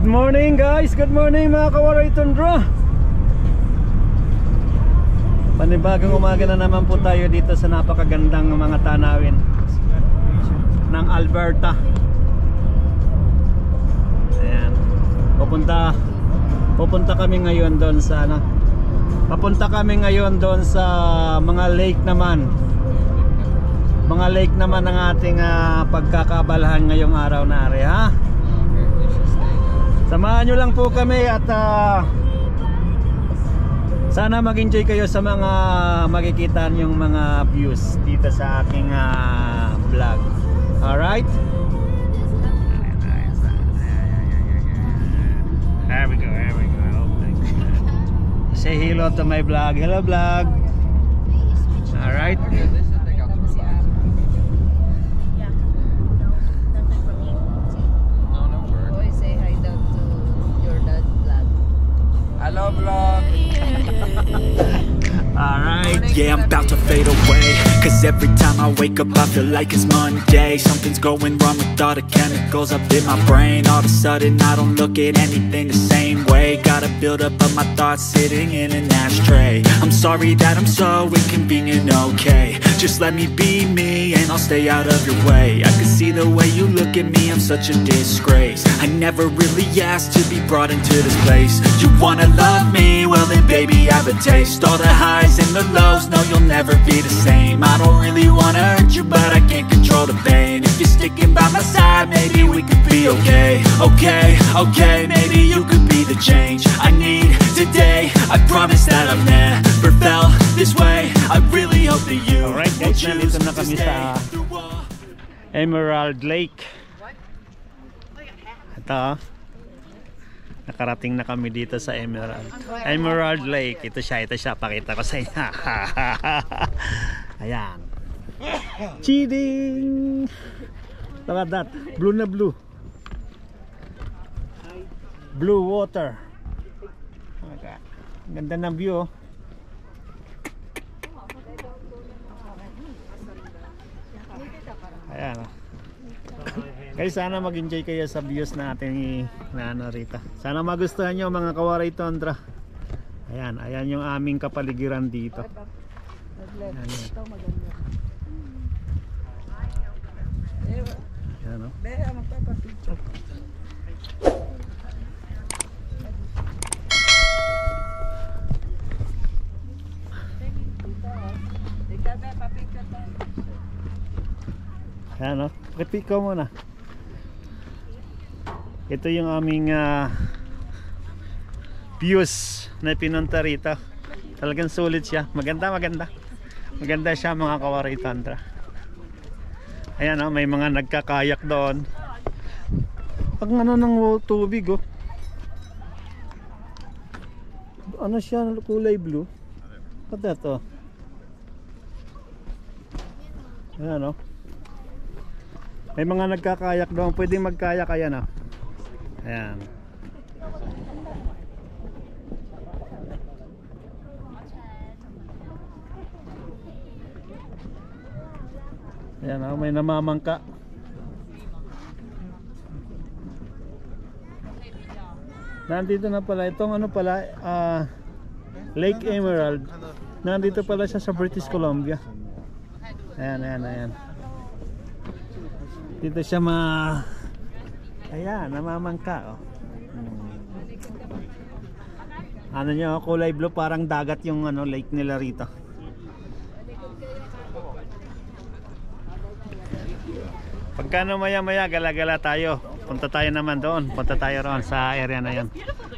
morning guys, good morning mga Kawaray Tundra. Panibagong umaga na naman po tayo dito sa napakagandang mga tanawin ng Alberta. Ayan. Pupunta kami ngayon doon sa papunta kami ngayon doon sa mga lake naman. Mga lake naman ang ating pagkakabalahan ngayong araw na ari, ha? Samahan nyo lang po kami at sana mag-enjoy kayo sa mga makikita nyong mga views dito sa aking vlog. Alright? There we go, there we go. Say hello to my vlog. Hello vlog. Alright? Hello vlog. Alright. Yeah, I'm about to fade away, cause every time I wake up I feel like it's Monday. Something's going wrong with all the chemicals up in my brain. All of a sudden I don't look at anything the same way. Gotta build up of my thoughts sitting in an ashtray. I'm sorry that I'm so inconvenient, okay? Just let me be me and I'll stay out of your way. I can see the way you look at me, I'm such a disgrace. I never really asked to be brought into this place. You wanna love me? Well then baby I have a taste. All the highs and the lows, no you'll never be the same. I don't really wanna hurt you but I can't control the pain. If you're sticking by my side, maybe we could be okay. Okay, okay, maybe you could be the change I need today. I promise that I've never felt this way. I really hope that you Alright guys, nandito na kami sa Emerald Lake. Ito, nakarating na kami dito sa Emerald Lake. Ito siya, pakita ko sa inyo. Ayan. Cheating! Look at that, blue na blue. Blue water. Okay. Ganda ng view. Ayan. Guys, sana mag-enjoy kayo sa views natin na rito. Sana magustuhan nyo mga Kawaray Tundra. Ayan, ayan yung aming kapaligiran dito. Ayan, ayan o. Ayan o, repiko muna. Ito yung aming views na pinunta rito. Talagang sulit siya. Maganda siya mga Kawaray Tundra. Ayan o, may mga nagkakayak doon. Ang ano ng tubig o. Ano siya, kulay blue. What that o? Ayan o. May mga nagkakayak doon. Pwedeng magkayak. Ayan o. Ayan. Ayan o, may namamangka. Nandito na pala. Itong ano pala, Lake Emerald. Nandito pala siya sa British Columbia. Ayan, ayan, ayan. Dito siya ayan, namamangka oh. Ano nyo, kulay blue, parang dagat yung lake nila rito. Pagka maya gala-gala tayo, punta tayo naman doon. Punta tayo roon sa area na yan.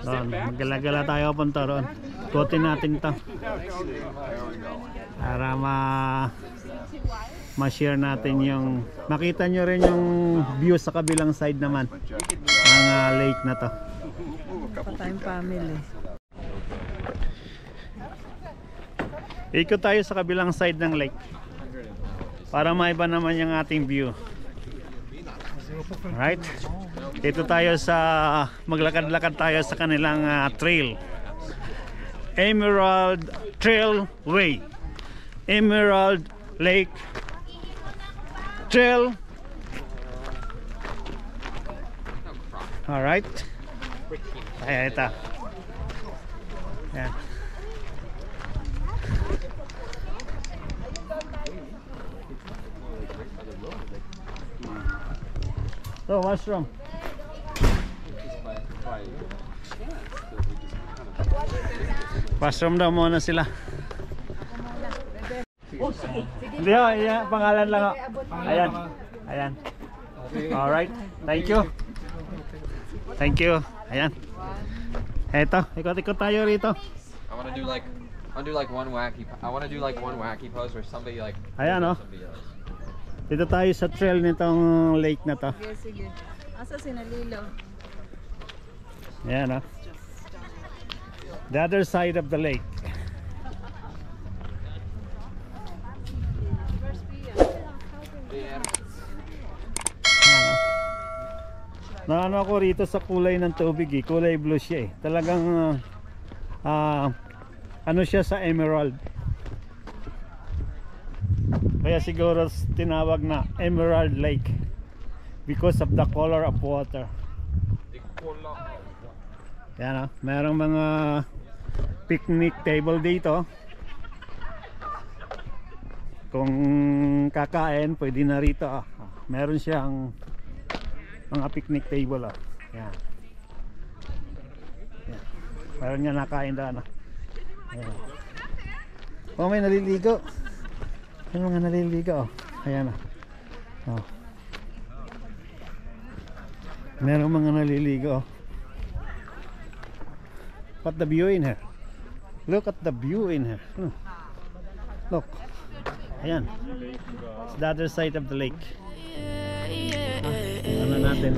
Doon, maggala-gala tayo, punta roon. Ikutin natin to para ma-share natin yung makita nyo rin yung view sa kabilang side naman ng lake na to. Patayong family. Ikot tayo sa kabilang side ng lake para maiba naman yung ating view. Alright, dito tayo sa maglakad-lakad tayo sa kanilang trail, Emerald Trailway, Emerald Lake Trail. Alright, Ayan, ito. Ayan. So, mushroom. Mushroom daw muna sila. Hindi ho, iya, pangalan lang ho. Ayan. Ayan. Alright. Thank you. Thank you. Ayan. Eto, ikot-ikot tayo rito. I want to do like one wacky. I want to do like one wacky pose where somebody like. Ayan oh. Somebody else. Dito tayo sa trail nitong lake na to. Sige, sige. Asa si Nalilo? Ayan oh. The other side of the lake. Naano ako rito sa kulay ng tubig eh. Kulay blue siya eh. Talagang ano siya sa emerald. Kaya siguro tinawag na Emerald Lake because of the color of water. Yan merong mga picnic table dito. Kung kakain, pwede na rito. Meron siyang mga picnic table. Yan. Yan. Meron nga nakain doon. Yan. Oh, may naliligo. May mga naliligo. Ayan. Oh. Meron mga naliligo. What the view in here? Look at the view in here. Look. Ayan. It's the other side of the lake. Ano natin?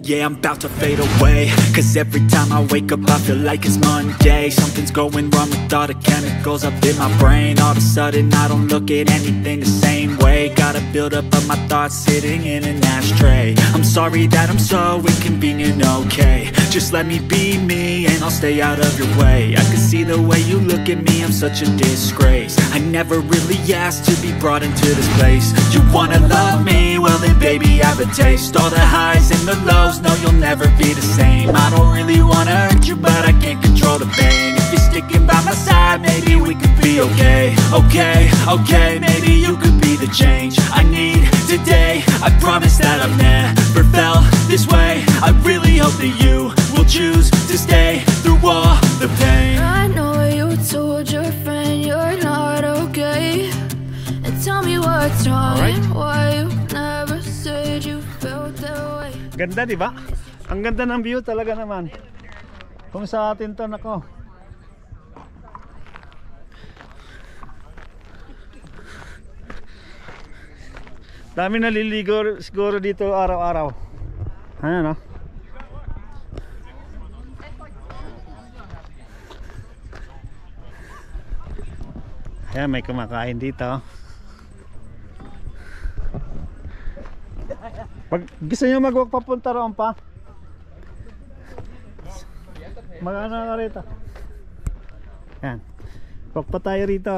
Yeah, I'm about to fade away, cause every time I wake up I feel like it's Monday. Something's going wrong with all the chemicals up in my brain. All of a sudden I don't look at anything the same way. Gotta build up of my thoughts sitting in an ashtray. I'm sorry that I'm so inconvenient, okay. Just let me be me and I'll stay out of your way. I can see the way you look at me, I'm such a disgrace. I never really asked to be brought into this place. You wanna love me? Well then baby I have a taste. All the highs and the lows, no you'll never be the same. I don't really wanna hurt you but I can't control the pain. If you're sticking by my side maybe we could be okay. Okay, okay, maybe you could be the change I need today. I promise that I've never felt this way. I really hope that you will choose to stay through all the pain. I know you told your friend you're not okay, and tell me what's wrong and why you never said you felt that way. Ganda, di ba? Ang ganda ng view talaga naman. Kung sa atin to, nako. Dami naliligo siguro dito araw-araw. Ayan, no? Ayan, may kumakain dito. Pag gusto nyo mag-walk papunta roon pa, mag-ano ka rito. Yan, walk pa tayo rito.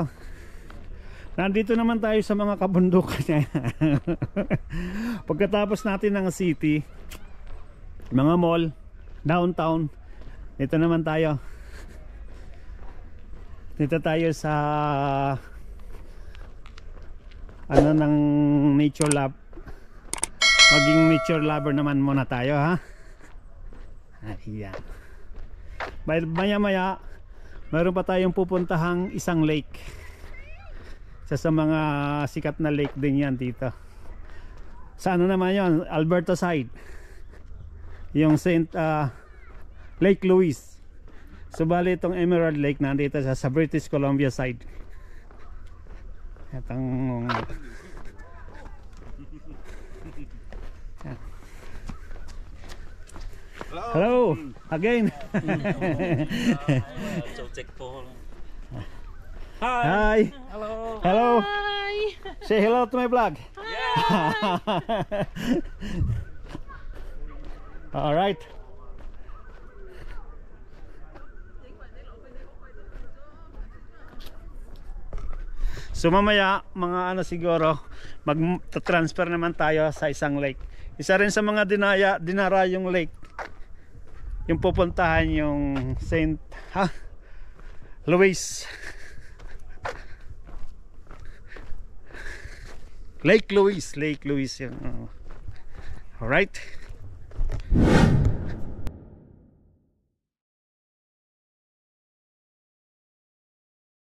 Nandito naman tayo sa mga kabundukan. Pagkatapos natin ng city, mga mall, downtown, dito naman tayo. Dito tayo sa ano ng nature lab. Maging nature lover naman muna tayo, ha? Ayan. Maya maya mayroon pa tayong pupuntahang isang lake. Isa sa mga sikat na lake din yan dito. Sa ano naman yon? Alberta side. Yung Lake Louise. So bali itong Emerald Lake nandito sa British Columbia side. Itong hello again. Hi. Hello. Hello. Hi. Say hello to my vlog. All right. So mamaya mga ano siguro mag-transfer naman tayo sa isang lake. Isa rin sa mga dinarayong lake yung pupuntahan yung Louis, Lake Louise yung alright.